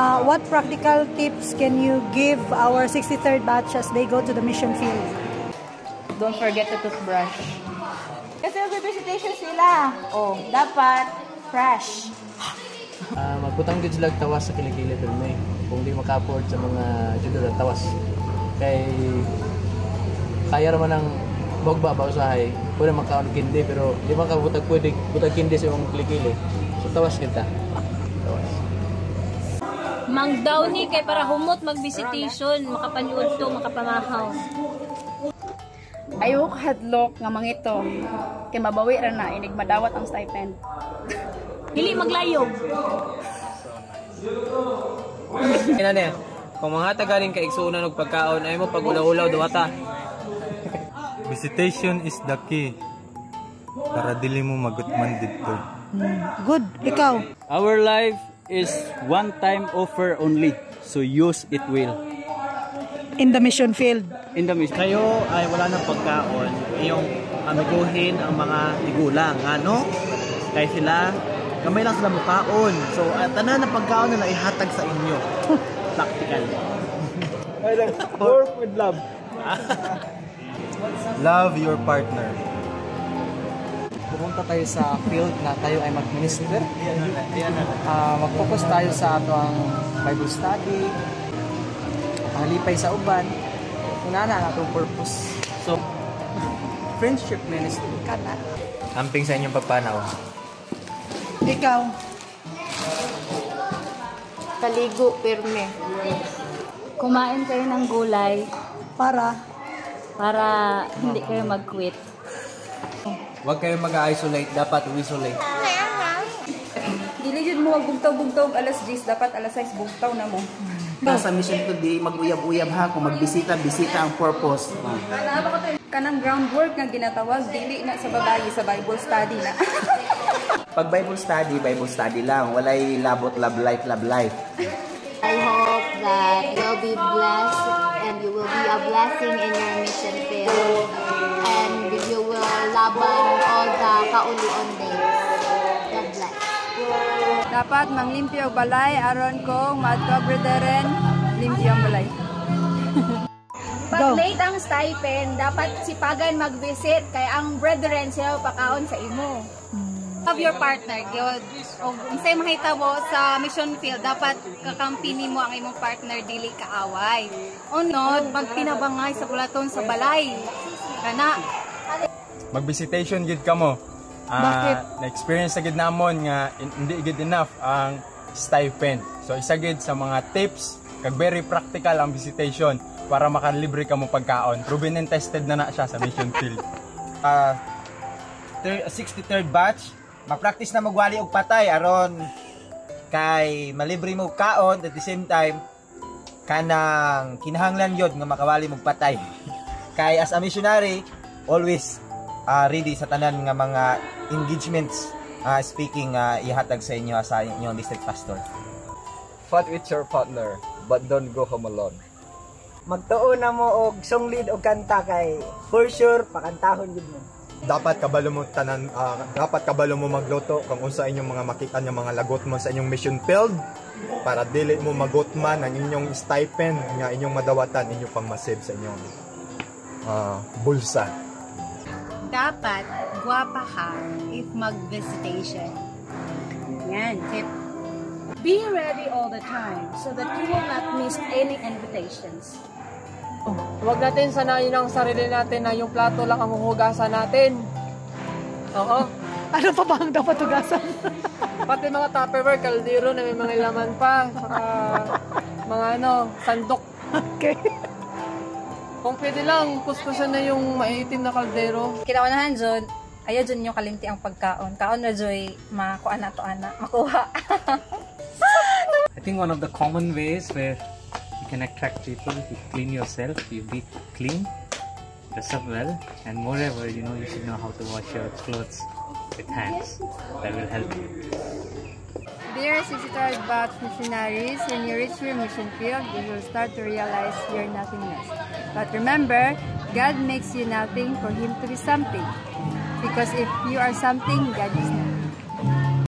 What practical tips can you give our 63rd batch as they go to the mission field? Don't forget to toothbrush. Kasi mag-visitation sila. Oh, dapat fresh. Magputang gud sila tawas sa kilikili dun may. Kung di maka-afford sa mga judo tawas. Kay kaya raman ang bogba ba usahay. Pwede makaon kindi pero di makabutag pwede butag kindi sa mga kilikili. So tawas kita. Tawas. Mang daw ni kay para humot mag-visitation, makapanyud to, makapamahaw. Ayok hadlok nga mangito. Kay mabawi ra na inig madawat ang stipend. Dili maglayog. Kaya na kung mga tagaling ka igsuunan og pagkaon ay mo pag ulaw-ulaw duwata. Visitation is the key para dili mo magutman dito. Good. Ikaw? Our life is one-time offer only, so use it well. In the mission field. In the mission. Kayo ay wala ng pagkaon, iyong amiguhin ang mga tigulang, ano? Kaya sila, kamay lang sila mukaon. So, tanan na pagkaon na ihatag sa inyo. Practical. Work with love. Love your partner. Pumunta tayo sa field na tayo ay mag-minister. Mag-focus tayo sa ato ang Bible study, halipay sa uban, kung na atong purpose. So, friendship ministry ka na. Amping sa inyong pagpanaw. Ikaw? Paligo pirme. Kumain kayo ng gulay Para? hindi kayo mag-quit. Huwag kayo mag-isolate, dapat isolate. Dili jud mo bugtaw-bugtaw alas 10, dapat alas 6 bugtaw na mo. Sa mission to di mag-uyab-uyab ha, kung magbisita ang purpose. Kanang groundwork nga ginatawag dili na sa babayi sa Bible study na. Pag Bible study lang. Walay labot, love life. I hope that you'll be blessed and you will be a blessing in your mission field. And you will laban all the kaulion days. God bless. Dapat manglimpyo og balay aron kung maadto brethren, limpyo ang balay. Pag late ang stipend, dapat sipagan mag-visit kay ang brethren siya pakaon sa imo. Of your partner, gyud. Og unsay mahita mo sa mission field, dapat kakampini mo ang imong partner dili kaaway. Unod, magpinabangay sa bulaton sa balay. Kana Mag-visitation gid kamo. Bakit? Na-experience na gid namon nga hindi gid enough ang stipend. So isa gid sa mga tips kag very practical ang visitation para makalibre kamo pagkaon. Proven and tested na siya sa mission field. 63rd batch, mag-practice na magwali og patay aron kay malibre mo kaon at the same time kanang kinahanglan yod nga makawali mong patay. Kay as a missionary, always ready sa tanan nga mga engagements speaking ihatag sa inyo sa inyong district pastor. Fight with your partner, but don't go home alone. Magtuon na mo og song lead og kanta kay for sure pakantahon gid mo. Dapat kabalo mo magluto kung unsa inyong mga makita nga mga lagot mo sa inyong mission field para dili mo magutman ang inyong stipend nga inyong madawatan inyo pang masave sa inyong bulsa. dapat guwapa ka if mag-visitation. Yan, tip. Be ready all the time so that you will not miss any invitations. Huwag natin sanayin ang sarili natin na yung plato lang ang huhugasan natin. Oo. Ano pa ba ang dapat hugasan? Pati mga Tupperware, kaldero na may mga laman pa. Saka mga sandok. Okay. Kung pwede lang, kuskusan na yung maiitim na kaldero. Kinaunahan dyan, ayaw dyan yung kalimti ang pagkaon. Kaon na dyan, makuha na to, makuha. I think one of the common ways where you can attract people, you clean yourself, you be clean, dress up well, and moreover, you should know how to wash your clothes with hands. That will help you. Dear 63rd batch missionaries, when you reach your mission field, you will start to realize your nothingness. But remember, God makes you nothing for Him to be something. Because if you are something, God is nothing.